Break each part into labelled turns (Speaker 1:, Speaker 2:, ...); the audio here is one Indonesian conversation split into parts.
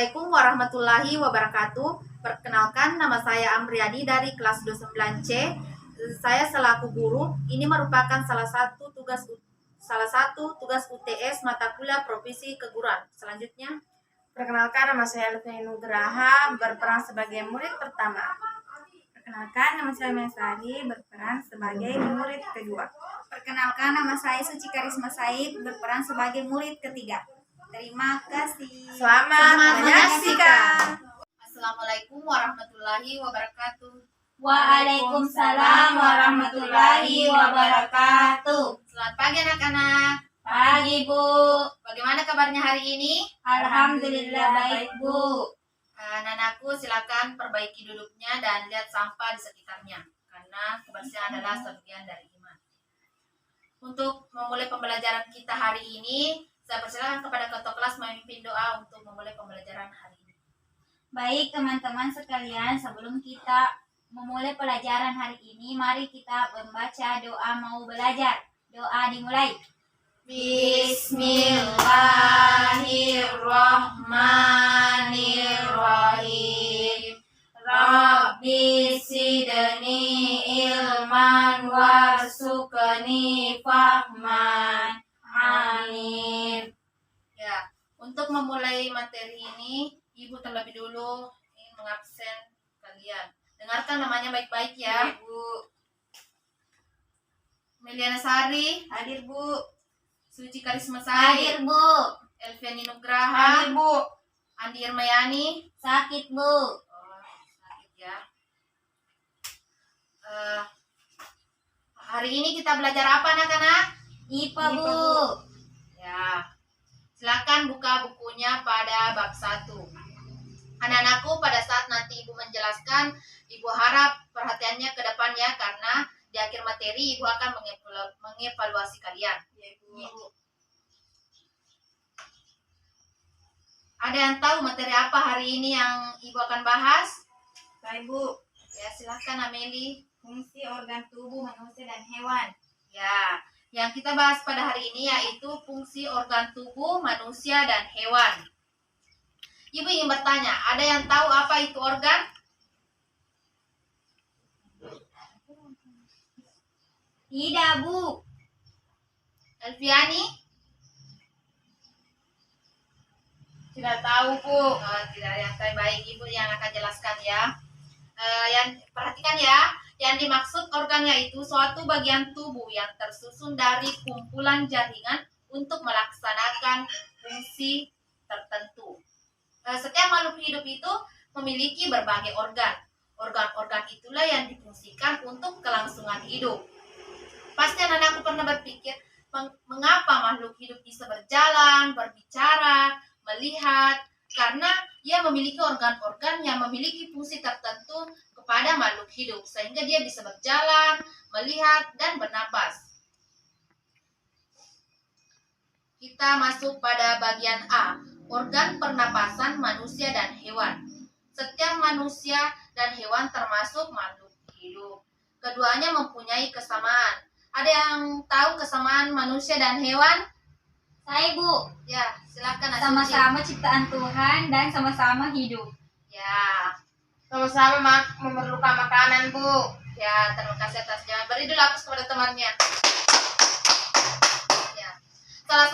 Speaker 1: Assalamualaikum warahmatullahi wabarakatuh. Perkenalkan, nama saya Amriani dari kelas 29C. Saya selaku guru, ini merupakan salah satu tugas UTS mata kuliah Profesi Keguruan. Selanjutnya,
Speaker 2: perkenalkan, nama saya Lutfi Nugraha, berperan sebagai murid pertama. Perkenalkan, nama saya Mesari, berperan sebagai murid kedua.
Speaker 3: Perkenalkan, nama saya Suci Karisma Said, berperan sebagai murid ketiga. Terima kasih.
Speaker 2: Selamat menyaksikan.
Speaker 1: Assalamualaikum warahmatullahi wabarakatuh.
Speaker 3: Waalaikumsalam warahmatullahi wabarakatuh.
Speaker 1: Selamat pagi anak-anak.
Speaker 3: Pagi, Bu.
Speaker 1: Bagaimana kabarnya hari ini?
Speaker 3: Alhamdulillah baik, Bu.
Speaker 1: Anak-anakku, silakan perbaiki duduknya dan lihat sampah di sekitarnya, karena kebersihan adalah sebagian dari iman. Untuk memulai pembelajaran kita hari ini, saya persilakan kepada ketua kelas memimpin doa untuk memulai pembelajaran hari ini.
Speaker 3: Baik teman-teman sekalian, sebelum kita memulai pelajaran hari ini, mari kita membaca doa mau belajar. Doa dimulai. Bismillahirrahmanirrahim. Rabbi sidni ilman warzuqni fahman. Amin.
Speaker 1: Ya, untuk memulai materi ini, Ibu terlebih dulu ingin mengabsen kalian. Dengarkan namanya baik-baik ya.
Speaker 3: Bu.
Speaker 1: Meliana Sari,
Speaker 3: Hadir, Bu.
Speaker 1: Suci Karisma
Speaker 3: Hadir,
Speaker 1: Said,
Speaker 3: Bu.
Speaker 1: Elviani Nugraha,
Speaker 2: Hadir, Bu.
Speaker 1: Andi Irmayani.
Speaker 3: Sakit, Bu.
Speaker 1: Oh, sakit ya. Hari ini kita belajar apa anak-anak?
Speaker 3: IPA, Bu.
Speaker 1: Ya, silakan buka bukunya pada bab 1. Anak-anakku, pada saat nanti Ibu menjelaskan, Ibu harap perhatiannya ke depannya, karena di akhir materi Ibu akan mengevaluasi kalian.
Speaker 3: Ya, Bu.
Speaker 1: Ada yang tahu materi apa hari ini yang Ibu akan bahas?
Speaker 2: Baik, Bu.
Speaker 1: Ya, silahkan Ameli.
Speaker 3: Fungsi organ tubuh manusia dan hewan.
Speaker 1: Ya, yang kita bahas pada hari ini yaitu fungsi organ tubuh manusia dan hewan. Ibu ingin bertanya, ada yang tahu apa itu organ?
Speaker 3: Tidak, Bu.
Speaker 1: Elviani?
Speaker 2: Tidak tahu, Bu.
Speaker 1: Tidak ada yang tahu. Baik, Ibu yang akan jelaskan ya. Yang perhatikan ya, yang dimaksud organ yaitu suatu bagian tubuh yang tersusun dari kumpulan jaringan untuk melaksanakan fungsi tertentu. Setiap makhluk hidup itu memiliki berbagai organ. Organ-organ itulah yang difungsikan untuk kelangsungan hidup. Pasti anak-anakku pernah berpikir, mengapa makhluk hidup bisa berjalan, berbicara, melihat? Karena ia memiliki organ-organ yang memiliki fungsi tertentu kepada makhluk hidup, sehingga dia bisa berjalan, melihat, dan bernapas. Kita masuk pada bagian A, organ pernapasan manusia dan hewan. Setiap manusia dan hewan termasuk makhluk hidup. Keduanya mempunyai kesamaan. Ada yang tahu kesamaan manusia dan hewan?
Speaker 3: Saya, Bu.
Speaker 1: Ya, silakan.
Speaker 3: Sama-sama ciptaan Tuhan dan sama-sama hidup.
Speaker 1: Ya,
Speaker 2: Sama-sama memerlukan makanan, Bu.
Speaker 1: ya, terima kasih atas jawaban. Beri dulu aplaus kepada temannya. Ya, salah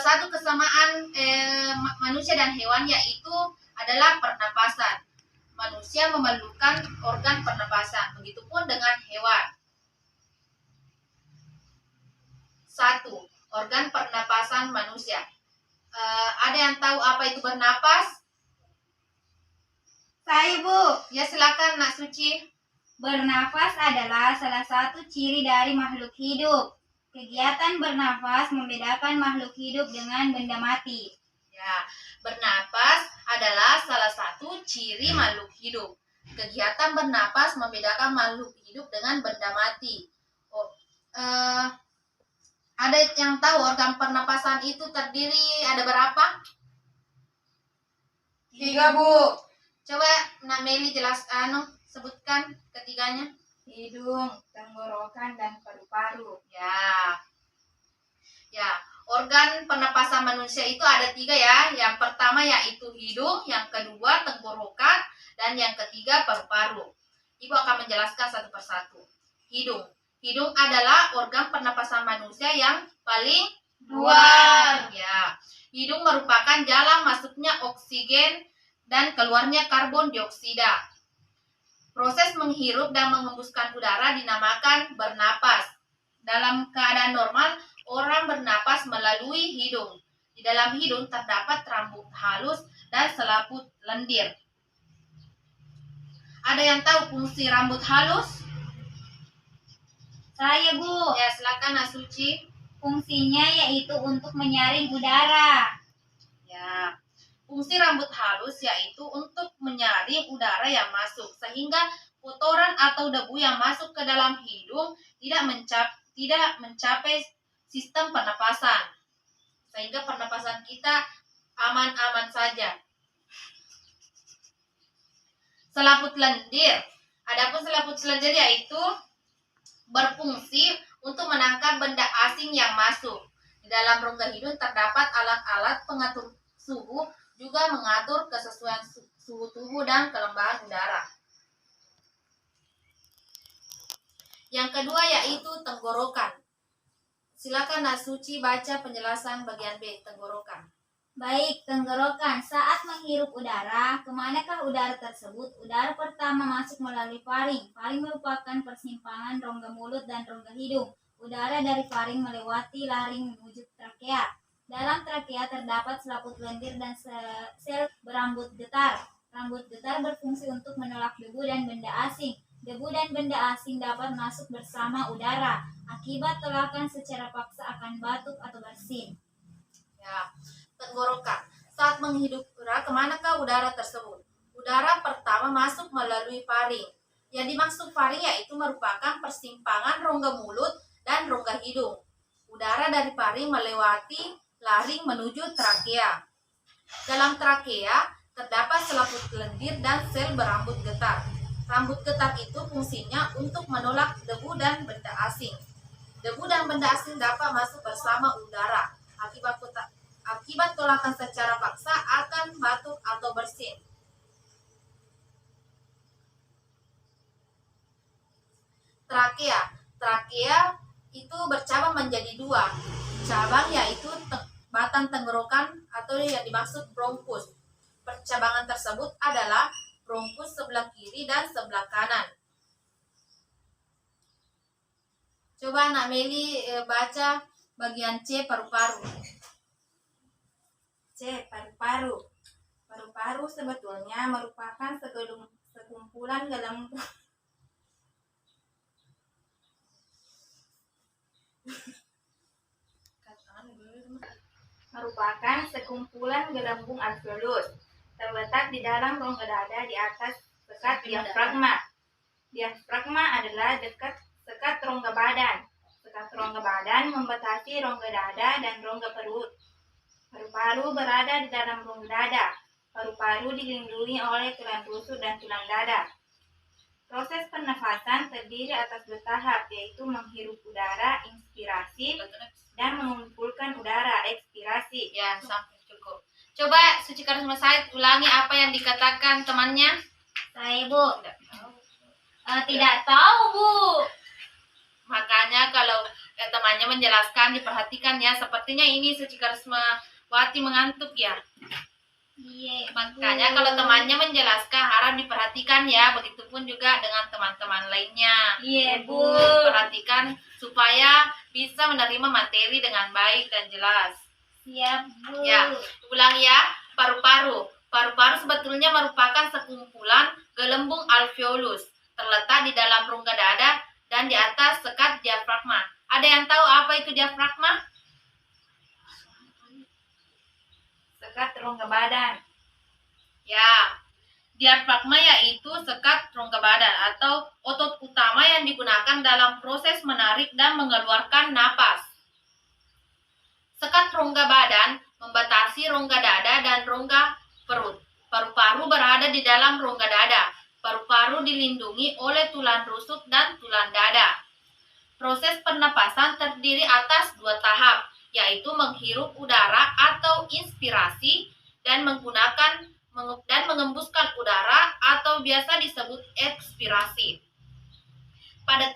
Speaker 1: satu kesamaan manusia dan hewan yaitu adalah pernapasan. Manusia memerlukan organ pernapasan, begitupun dengan hewan. 1. Organ pernapasan manusia. Ada yang tahu apa itu bernapas?
Speaker 3: Saya, Bu.
Speaker 1: Ya, silakan Nak Suci.
Speaker 3: Bernafas adalah salah satu ciri dari makhluk hidup. Kegiatan bernafas membedakan makhluk hidup dengan benda mati.
Speaker 1: Ya, bernapas adalah salah satu ciri makhluk hidup. Kegiatan bernapas membedakan makhluk hidup dengan benda mati. Ada yang tahu organ pernapasan itu terdiri ada berapa?
Speaker 2: 3, Bu.
Speaker 1: Coba Nak Meli sebutkan ketiganya.
Speaker 3: Hidung, tenggorokan, dan paru-paru.
Speaker 1: Ya. Ya, Organ pernapasan manusia itu ada 3 ya. Yang pertama yaitu hidung, yang kedua tenggorokan, dan yang ketiga paru-paru. Ibu akan menjelaskan satu persatu. Hidung. Hidung adalah organ pernapasan manusia yang paling luar. Ya. Hidung merupakan jalan masuknya oksigen dan keluarnya karbon dioksida. Proses menghirup dan menghembuskan udara dinamakan bernapas. Dalam keadaan normal, orang bernapas melalui hidung. Di dalam hidung terdapat rambut halus dan selaput lendir. Ada yang tahu fungsi rambut halus?
Speaker 3: Saya, Bu.
Speaker 1: Ya, silakan Nasuci.
Speaker 3: Fungsinya yaitu untuk menyaring udara.
Speaker 1: Ya. Fungsi rambut halus yaitu untuk menyaring udara yang masuk sehingga kotoran atau debu yang masuk ke dalam hidung tidak mencapai sistem pernapasan, sehingga pernapasan kita aman-aman saja. Selaput lendir. Adapun selaput lendir yaitu berfungsi untuk menangkap benda asing yang masuk. Di dalam rongga hidung terdapat alat-alat pengatur suhu, juga mengatur kesesuaian suhu tubuh dan kelembaban udara. Yang kedua yaitu tenggorokan. Silakan Nasuci baca penjelasan bagian B, tenggorokan.
Speaker 3: Baik, tenggorokan. Saat menghirup udara, kemanakah udara tersebut? Udara pertama masuk melalui faring. Faring merupakan persimpangan rongga mulut dan rongga hidung. Udara dari faring melewati laring menuju trakea. Dalam trakea terdapat selaput lendir dan sel berambut getar. Rambut getar berfungsi untuk menolak debu dan benda asing. Debu dan benda asing dapat masuk bersama udara. Akibat tolakan secara paksa akan batuk atau bersin.
Speaker 1: Ya, tenggorokan. Saat menghirup udara, kemanakah udara tersebut? Udara pertama masuk melalui faring. Yang dimaksud faring yaitu merupakan persimpangan rongga mulut dan rongga hidung. Udara dari faring melewati laring menuju trakea. Dalam trakea terdapat selaput lendir dan sel berambut getar. Rambut getar itu fungsinya untuk menolak debu dan benda asing. Debu dan benda asing dapat masuk bersama udara. Akibat tolakan secara paksa akan batuk atau bersin. Trakea. Trakea itu bercabang menjadi 2 cabang, yaitu batang tenggorokan atau yang dimaksud bronkus. Percabangan tersebut adalah bronkus sebelah kiri dan sebelah kanan. Coba Nak Meli baca bagian C, paru-paru.
Speaker 2: C. Paru-paru. Paru-paru sebetulnya merupakan sekumpulan gelembung alveolus terletak di dalam rongga dada di atas sekat diafragma. Diafragma adalah dekat sekat rongga badan. Sekat rongga badan membatasi rongga dada dan rongga perut. Paru-paru berada di dalam rongga dada. Paru-paru dilindungi oleh tulang rusuk dan tulang dada. Proses pernafasan terdiri atas 2 tahap, yaitu menghirup udara, inspirasi, dan mengumpulkan udara, ekspirasi.
Speaker 1: Ya, sampai cukup. Coba Suci Karisma Said ulangi apa yang dikatakan temannya.
Speaker 3: Saya, Bu. Tidak tahu, Bu.
Speaker 1: Makanya kalau temannya menjelaskan, diperhatikan ya. Sepertinya ini Suci Karisma Wati mengantuk ya.
Speaker 3: Iya,
Speaker 1: Makanya
Speaker 3: Bu.
Speaker 1: kalau temannya menjelaskan harap diperhatikan ya. Begitupun juga dengan teman-teman lainnya.
Speaker 3: Iya, Bu.
Speaker 1: Perhatikan supaya bisa menerima materi dengan baik dan jelas.
Speaker 3: Siap, Bu.
Speaker 1: Ya, ulang ya. Paru-paru. Paru-paru sebetulnya merupakan sekumpulan gelembung alveolus terletak di dalam rongga dada dan di atas sekat diafragma. Ada yang tahu apa itu diafragma?
Speaker 2: Sekat rongga badan.
Speaker 1: Ya, diafragma yaitu sekat rongga badan atau otot utama yang digunakan dalam proses menarik dan mengeluarkan napas. Sekat rongga badan membatasi rongga dada dan rongga perut. Paru-paru berada di dalam rongga dada. Paru-paru dilindungi oleh tulang rusuk dan tulang dada. Proses pernapasan terdiri atas 2 tahap, yaitu menghirup udara atau inspirasi dan mengembuskan udara atau biasa disebut ekspirasi. Pada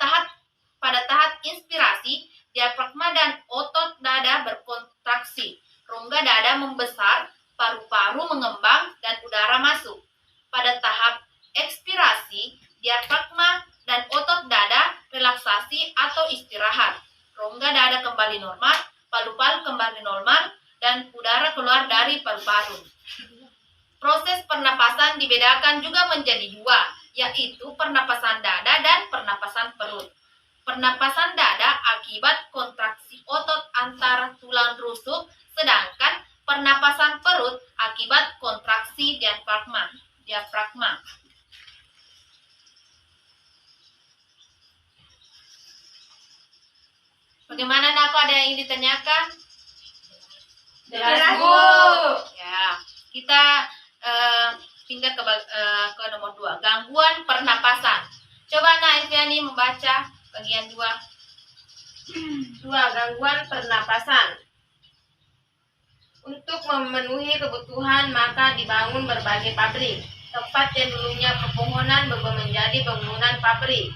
Speaker 1: tahap inspirasi, diafragma dan otot dada berkontraksi, rongga dada membesar, paru-paru mengembang, dan udara masuk. Pada tahap ekspirasi, diafragma dan otot dada relaksasi atau istirahat, rongga dada kembali normal, paru-paru kembali normal, dan udara keluar dari paru-paru. Proses pernapasan dibedakan juga menjadi dua, yaitu pernapasan dada dan pernapasan perut. Pernapasan dada akibat kontraksi otot antar tulang rusuk, sedangkan pernapasan perut akibat kontraksi diafragma. Bagaimana, Nako? Ada yang ingin ditanyakan?
Speaker 2: Jelas, Bu.
Speaker 1: Ya, kita pindah ke nomor 2, gangguan pernapasan. Coba Nak Elviani membaca bagian 2.
Speaker 4: 2. Gangguan pernapasan. Untuk memenuhi kebutuhan maka dibangun berbagai pabrik. Tempat yang dulunya pepohonan berubah menjadi bangunan pabrik.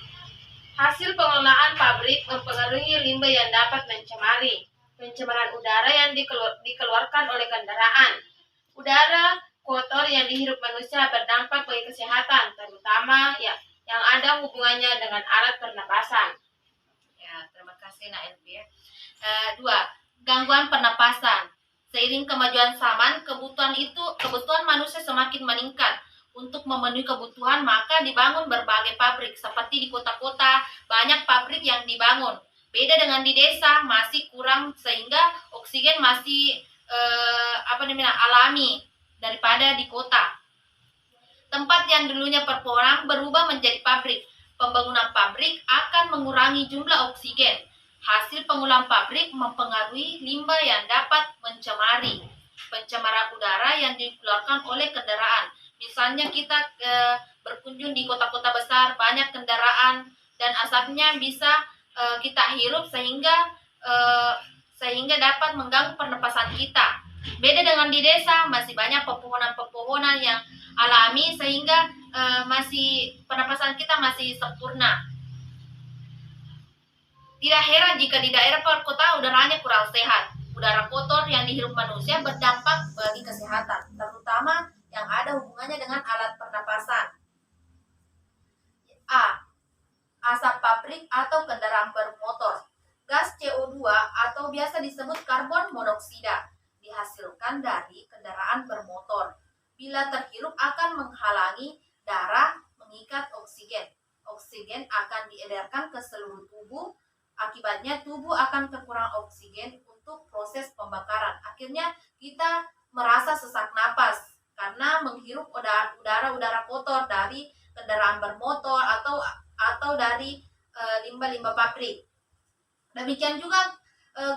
Speaker 4: Hasil pengelolaan pabrik mempengaruhi limbah yang dapat mencemari. Pencemaran udara yang dikeluarkan oleh kendaraan. Udara kotor yang dihirup manusia berdampak bagi kesehatan, terutama yang ada hubungannya dengan alat pernapasan.
Speaker 1: Ya, terima kasih Nak Elvi. 2. Gangguan pernapasan. Seiring kemajuan zaman, kebutuhan manusia semakin meningkat. Untuk memenuhi kebutuhan, maka dibangun berbagai pabrik. Seperti di kota-kota, banyak pabrik yang dibangun. Beda dengan di desa, masih kurang sehingga oksigen masih alami daripada di kota. Tempat yang dulunya perpohonan berubah menjadi pabrik. Pembangunan pabrik akan mengurangi jumlah oksigen. Hasil pengolahan pabrik mempengaruhi limbah yang dapat mencemari. Pencemaran udara yang dikeluarkan oleh kendaraan. Misalnya kita berkunjung di kota-kota besar, banyak kendaraan dan asapnya bisa kita hirup sehingga dapat mengganggu pernapasan kita. Beda dengan di desa, masih banyak pepohonan-pepohonan yang alami sehingga masih pernapasan kita masih sempurna. Tidak heran jika di daerah perkotaan udaranya kurang sehat. Udara kotor yang dihirup manusia berdampak bagi kesehatan, terutama yang ada hubungannya dengan alat pernapasan. A. Asap pabrik atau kendaraan bermotor. Gas CO2 atau biasa disebut karbon monoksida dihasilkan dari kendaraan bermotor. Bila terhirup akan menghalangi darah mengikat oksigen. Oksigen akan diedarkan ke seluruh tubuh. Akibatnya tubuh akan kekurangan oksigen untuk proses pembakaran. Akhirnya kita merasa sesak napas karena menghirup udara kotor dari kendaraan bermotor atau dari limbah-limbah pabrik. Demikian juga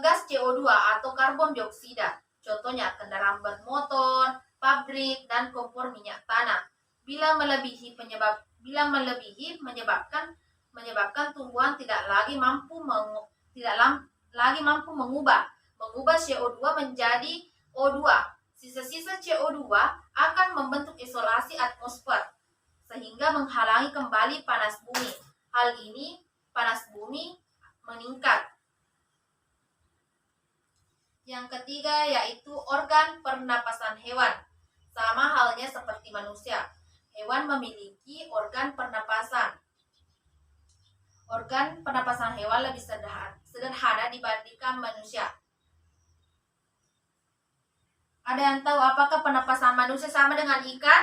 Speaker 1: gas CO2 atau karbon dioksida. Contohnya kendaraan bermotor, pabrik, dan kompor minyak tanah. Bila melebihi menyebabkan tumbuhan tidak lagi mampu mengubah CO2 menjadi O2. Sisa-sisa CO2 akan membentuk isolasi atmosfer sehingga menghalangi kembali panas bumi. Hal ini panas bumi meningkat. Yang ketiga yaitu organ pernapasan hewan. Sama halnya seperti manusia. Hewan memiliki organ pernapasan. Organ pernapasan hewan lebih sederhana dibandingkan manusia. Ada yang tahu apakah pernapasan manusia sama dengan ikan?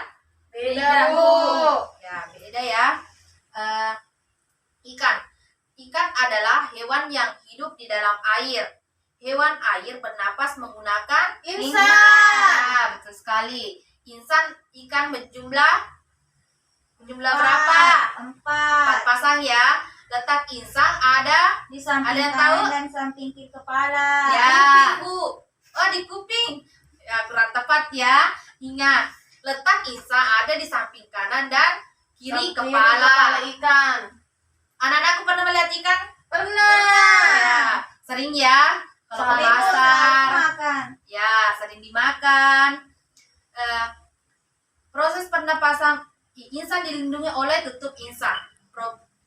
Speaker 4: Beda, Bu.
Speaker 1: Ya, beda ya. Ikan adalah hewan yang hidup di dalam air. Hewan air bernapas menggunakan
Speaker 4: Insan.
Speaker 1: Ya, betul sekali. Ikan berjumlah berapa? 4 pasang ya. Letak insang ada
Speaker 3: Di samping
Speaker 1: ada yang tahu?
Speaker 3: kanan dan samping kiri kepala.
Speaker 1: Ya, Bu. Oh, di kuping. Ya, kurang tepat ya. Ingat, letak insang ada di samping kanan dan kiri kepala.
Speaker 4: Ikan.
Speaker 1: Anak-anakku pernah melihat ikan?
Speaker 4: Pernah.
Speaker 1: Ya, sering ya. Kalau ke pasar,
Speaker 3: makan.
Speaker 1: ya sering dimakan. Proses pernapasan insan dilindungi oleh tutup insan.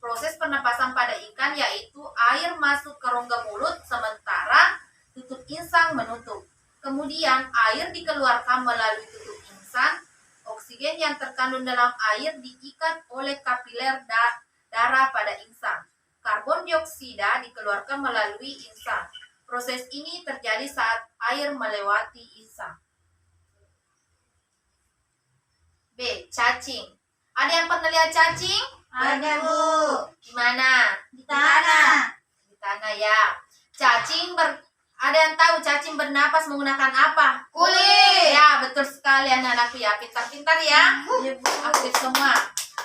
Speaker 1: Proses pernapasan pada ikan yaitu air masuk ke rongga mulut sementara tutup insang menutup. Kemudian air dikeluarkan melalui tutup insang. Oksigen yang terkandung dalam air diikat oleh kapiler darah pada insang. Karbon dioksida dikeluarkan melalui insang. Proses ini terjadi saat air melewati insang. B. Cacing. Ada yang pernah lihat cacing?
Speaker 3: Ada, Bu.
Speaker 1: Di mana?
Speaker 3: Di tanah.
Speaker 1: Di tanah ya. Ada yang tahu cacing bernapas menggunakan apa?
Speaker 4: Kulit.
Speaker 1: Ya, betul sekali anak-anakku ya. Pintar-pintar ya. Aktif semua.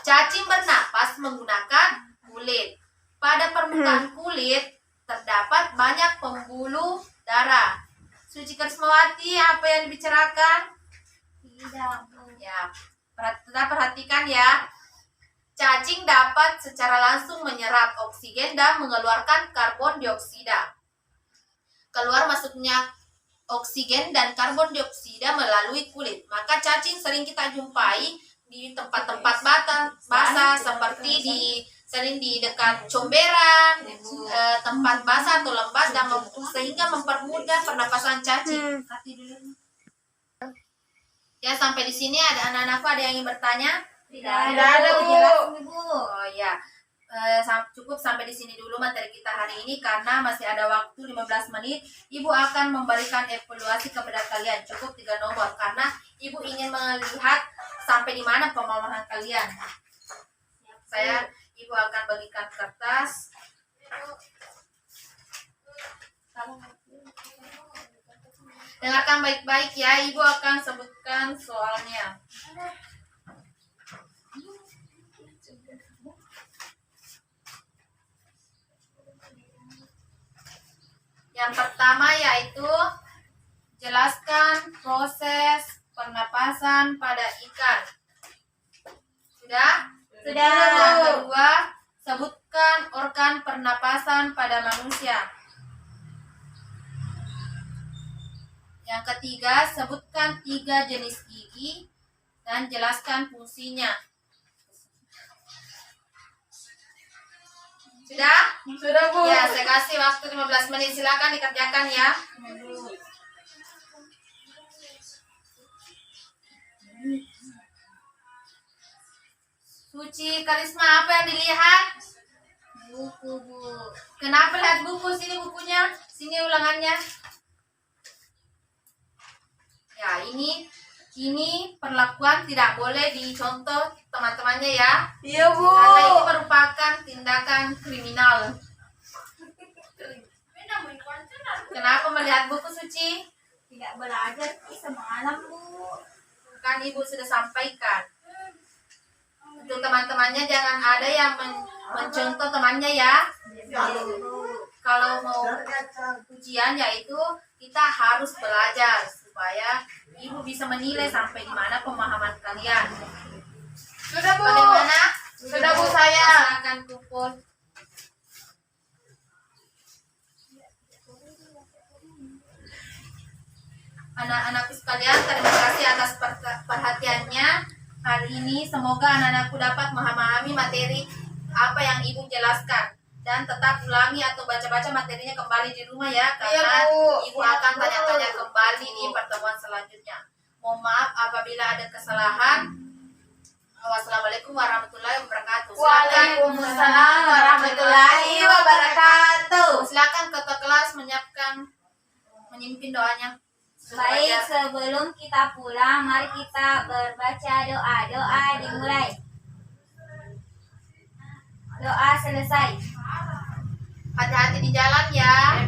Speaker 1: Cacing bernapas menggunakan kulit. Pada permukaan kulit terdapat banyak pembuluh darah. Suci Karismawati, apa yang dibicarakan?
Speaker 3: Tidak, Bu.
Speaker 1: Ya, kita perhatikan ya. Cacing dapat secara langsung menyerap oksigen dan mengeluarkan karbon dioksida. Keluar masuknya oksigen dan karbon dioksida melalui kulit. Maka cacing sering kita jumpai di tempat-tempat basah seperti sering di dekat comberan, tempat basah atau lembab dan sehingga mempermudah pernapasan cacing. Ya, sampai di sini ada anak-anakku ada yang ingin bertanya?
Speaker 3: Tidak
Speaker 4: ada, Bu.
Speaker 3: Jelasin, Bu.
Speaker 1: Oh ya, cukup sampai di sini dulu materi kita hari ini karena masih ada waktu 15 menit. Ibu akan memberikan evaluasi kepada kalian cukup 3 nomor karena Ibu ingin melihat sampai di mana pemahaman kalian. Ibu akan bagikan kertas. Dengarkan baik-baik ya, Ibu akan sebutkan soalnya. Yang pertama yaitu jelaskan proses pernapasan pada ikan. Sudah?
Speaker 3: Sudah.
Speaker 1: Yang kedua, sebutkan organ pernapasan pada manusia. Yang ketiga, sebutkan 3 jenis gigi dan jelaskan fungsinya. Sudah?
Speaker 4: Sudah, Bu.
Speaker 1: Ya, saya kasih waktu 15 menit. Silakan dikerjakan ya. Suci Karisma, apa yang dilihat?
Speaker 3: Buku, Bu.
Speaker 1: Kenapa lihat buku? Sini bukunya, sini ulangannya. Ya, ini perlakuan tidak boleh dicontoh teman-temannya ya.
Speaker 4: Iya, Bu.
Speaker 1: Karena ini merupakan tindakan kriminal. Kenapa melihat buku, Suci?
Speaker 3: Tidak belajar semalam, Bu.
Speaker 1: Kan Ibu sudah sampaikan. Untuk teman-temannya jangan ada yang mencontoh temannya ya. Kalau mau ujian yaitu kita harus belajar supaya Ibu bisa menilai sampai di mana pemahaman kalian.
Speaker 4: Sudah, Bu.
Speaker 1: Bagaimana?
Speaker 4: Sudah, Bu, saya.
Speaker 1: Silakan kumpul. Anak-anakku sekalian, terima kasih atas perhatiannya hari ini. Semoga anak-anakku dapat memahami materi apa yang Ibu jelaskan. Dan tetap ulangi atau baca-baca materinya kembali di rumah ya. Karena
Speaker 4: Iya, Bu.
Speaker 1: Ibu akan tanya-tanya kembali di pertemuan selanjutnya. Mohon maaf apabila ada kesalahan. Wassalamualaikum warahmatullahi wabarakatuh.
Speaker 4: Waalaikumsalam warahmatullahi wabarakatuh.
Speaker 1: Silakan ketua kelas memimpin doanya.
Speaker 3: Baik, sebelum kita pulang, mari kita berbaca doa. Doa dimulai. Doa selesai.
Speaker 1: Hati-hati di jalan ya.